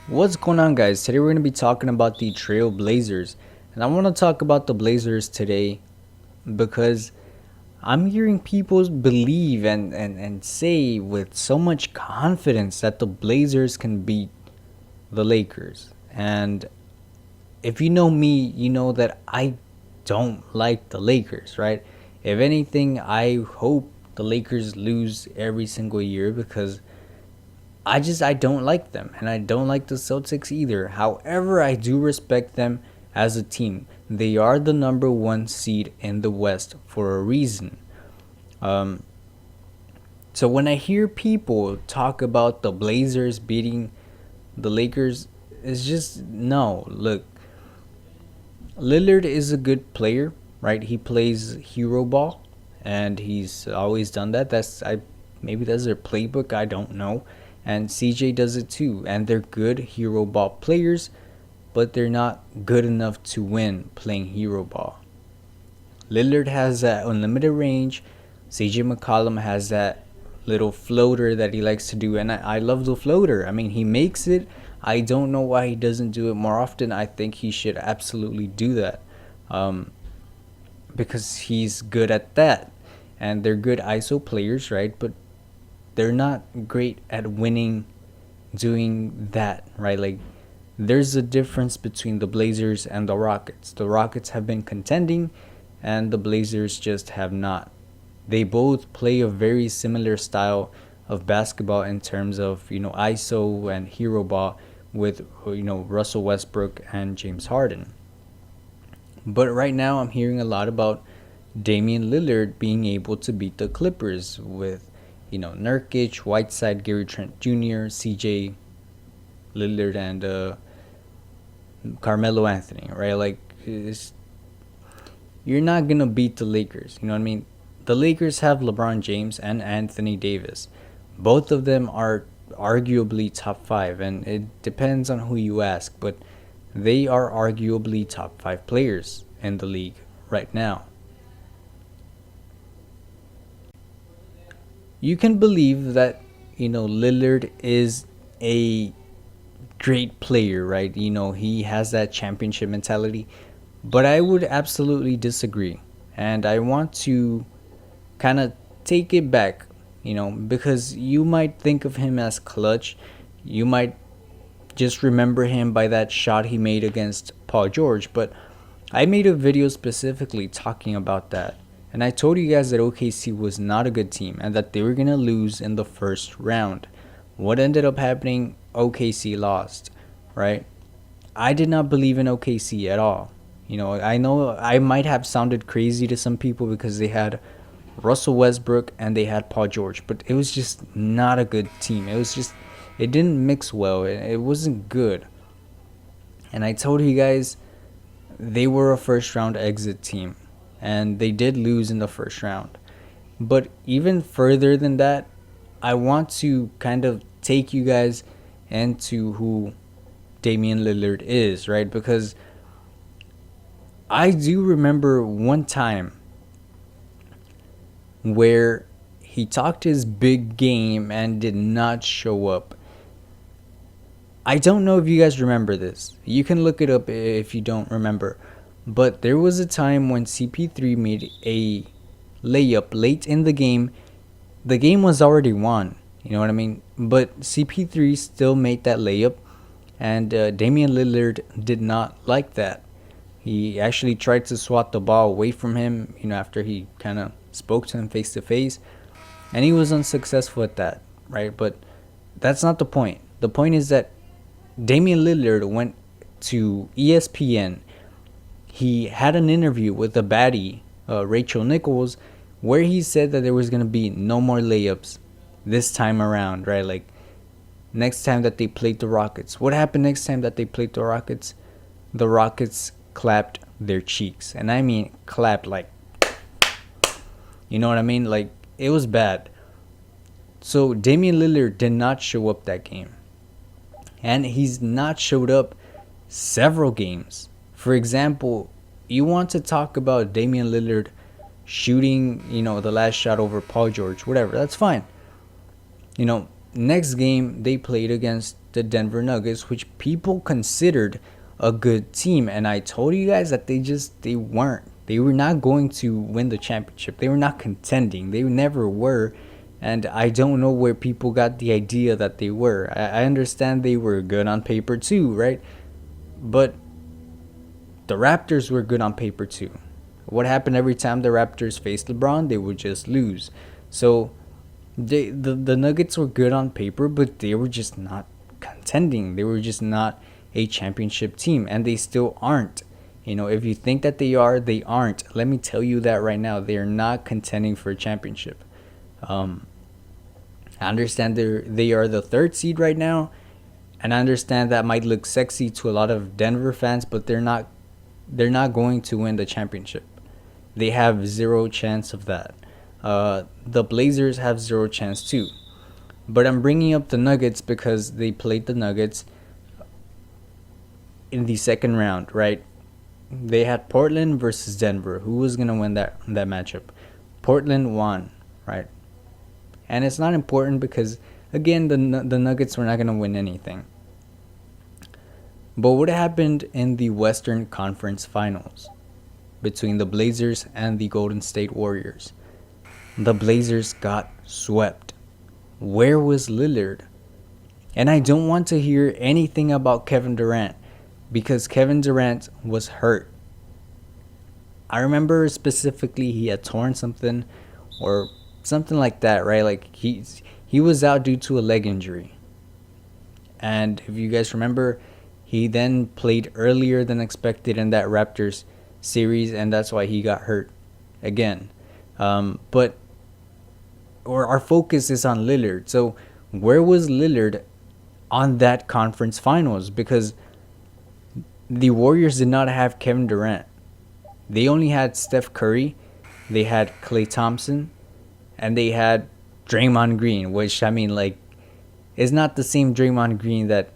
What's going on, guys? Today we're going to be talking about the Trail Blazers. And I want to talk about the Blazers today because I'm hearing people believe and say with so much confidence that the Blazers can beat the Lakers. And if you know me, you know that I don't like the Lakers, right? If anything, I hope the Lakers lose every single year because I don't like them, and I don't like the Celtics either. However, I do respect them as a team. They are the number one seed in the West for a reason. Um, so when I hear people talk about the Blazers beating the Lakers, it's just no. Look, Lillard is a good player, right? He plays hero ball, and he's always done that. Maybe that's their playbook. I don't know. And CJ does it too, and they're good hero ball players, but they're not good enough to win playing hero ball. Lillard has that unlimited range. CJ McCollum has that little floater that he likes to do, and I love the floater. I mean, he makes it. I don't know why he doesn't do it more often. I think he should absolutely do that, because he's good at that, and they're good ISO players, right? But they're not great at winning doing that, right? Like, there's a difference between the Blazers and the Rockets. The Rockets have been contending, and the Blazers just have not. They both play a very similar style of basketball in terms of, ISO and hero ball with, Russell Westbrook and James Harden. But right now I'm hearing a lot about Damian Lillard being able to beat the Clippers with, Nurkic, Whiteside, Gary Trent Jr., CJ Lillard, and Carmelo Anthony, right? Like, you're not going to beat the Lakers. You know what I mean? The Lakers have LeBron James and Anthony Davis. Both of them are arguably top five, and it depends on who you ask, but they are arguably top five players in the league right now. You can believe that, Lillard is a great player, right? He has that championship mentality, but I would absolutely disagree. And I want to kind of take it back, because you might think of him as clutch. You might just remember him by that shot he made against Paul George, but I made a video specifically talking about that. And I told you guys that OKC was not a good team and that they were going to lose in the first round. What ended up happening? OKC lost, right? I did not believe in OKC at all. I know I might have sounded crazy to some people because they had Russell Westbrook and they had Paul George, but it was just not a good team. It didn't mix well. It wasn't good. And I told you guys they were a first round exit team, and they did lose in the first round. But even further than that, I want to kind of take you guys into who Damian Lillard is, right? Because I do remember one time where he talked his big game and did not show up. I don't know if you guys remember this. You can look it up if you don't remember. But there was a time when CP3 made a layup late in the game. The game was already won. You know what I mean? But CP3 still made that layup. And Damian Lillard did not like that. He actually tried to swat the ball away from him, after he kind of spoke to him face to face. And he was unsuccessful at that, right? But that's not the point. The point is that Damian Lillard went to ESPN. He had an interview with the baddie, Rachel Nichols, where he said that there was going to be no more layups this time around, right? Like, next time that they played the Rockets. What happened next time that they played the Rockets? The Rockets clapped their cheeks. And I mean clapped like, you know what I mean? Like, it was bad. So Damian Lillard did not show up that game. And he's not showed up several games. For example, you want to talk about Damian Lillard shooting, the last shot over Paul George, whatever, that's fine. Next game they played against the Denver Nuggets, which people considered a good team. And I told you guys that they weren't. They were not going to win the championship. They were not contending. They never were. And I don't know where people got the idea that they were. I understand they were good on paper too, right? But the Raptors were good on paper too. What happened every time the Raptors faced LeBron? They would just lose. So the Nuggets were good on paper, but they were just not contending. They were just not a championship team, and they still aren't. If you think that they are, they aren't. Let me tell you that right now. They are not contending for a championship. I understand they are the third seed right now, and I understand that might look sexy to a lot of Denver fans, but they're not going to win the championship. They have zero chance of that. The Blazers have zero chance too. But I'm bringing up the Nuggets because they played the Nuggets in the second round, right? They had Portland versus Denver. Who was going to win that matchup? Portland won, right? And it's not important because, again, the Nuggets were not going to win anything. But what happened in the Western Conference Finals between the Blazers and the Golden State Warriors? The Blazers got swept. Where was Lillard? And I don't want to hear anything about Kevin Durant because Kevin Durant was hurt. I remember specifically he had torn something or something like that, right? Like he was out due to a leg injury. And if you guys remember, he then played earlier than expected in that Raptors series, and that's why he got hurt again. But our focus is on Lillard. So where was Lillard on that conference finals? Because the Warriors did not have Kevin Durant. They only had Steph Curry, they had Klay Thompson, and they had Draymond Green, which, I mean, like, is not the same Draymond Green that,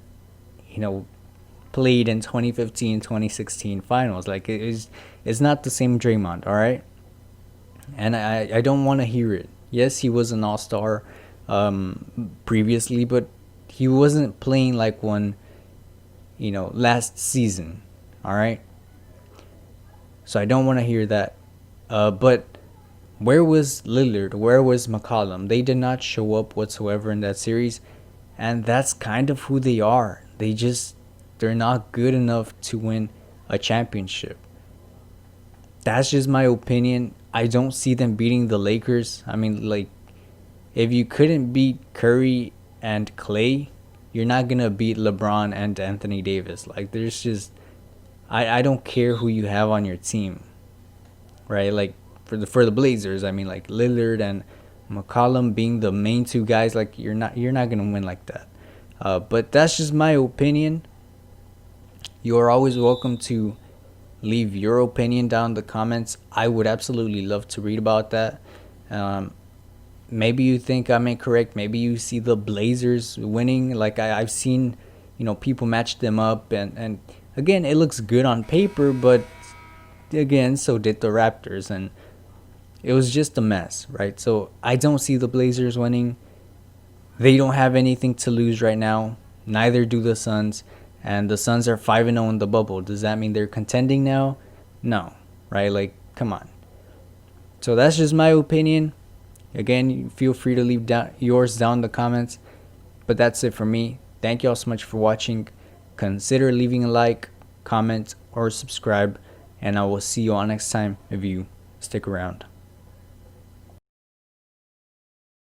played in 2015, 2016 finals. Like, it's not the same Draymond, all right? And I don't want to hear it. Yes, he was an all-star previously, but he wasn't playing like one, last season, all right? So I don't want to hear that. But where was Lillard? Where was McCollum? They did not show up whatsoever in that series, and that's kind of who they are. They're not good enough to win a championship. That's just my opinion. I don't see them beating the Lakers. I mean, like, if you couldn't beat Curry and Klay, you're not going to beat LeBron and Anthony Davis. Like, there's just... I don't care who you have on your team, right? Like, for the Blazers, I mean, like, Lillard and McCollum being the main two guys, like, you're not going to win like that. But that's just my opinion. You're always welcome to leave your opinion down in the comments. I would absolutely love to read about that. Maybe you think I'm incorrect. Maybe you see the Blazers winning. Like I've seen, people match them up, and again, it looks good on paper, but again, so did the Raptors, and it was just a mess, right? So I don't see the Blazers winning. They don't have anything to lose right now. Neither do the Suns. And the Suns are 5-0 in the bubble. Does that mean they're contending now? No, right? Like, come on. So that's just my opinion. Again, feel free to leave yours down in the comments. But that's it for me. Thank you all so much for watching. Consider leaving a like, comment, or subscribe. And I will see you all next time if you stick around.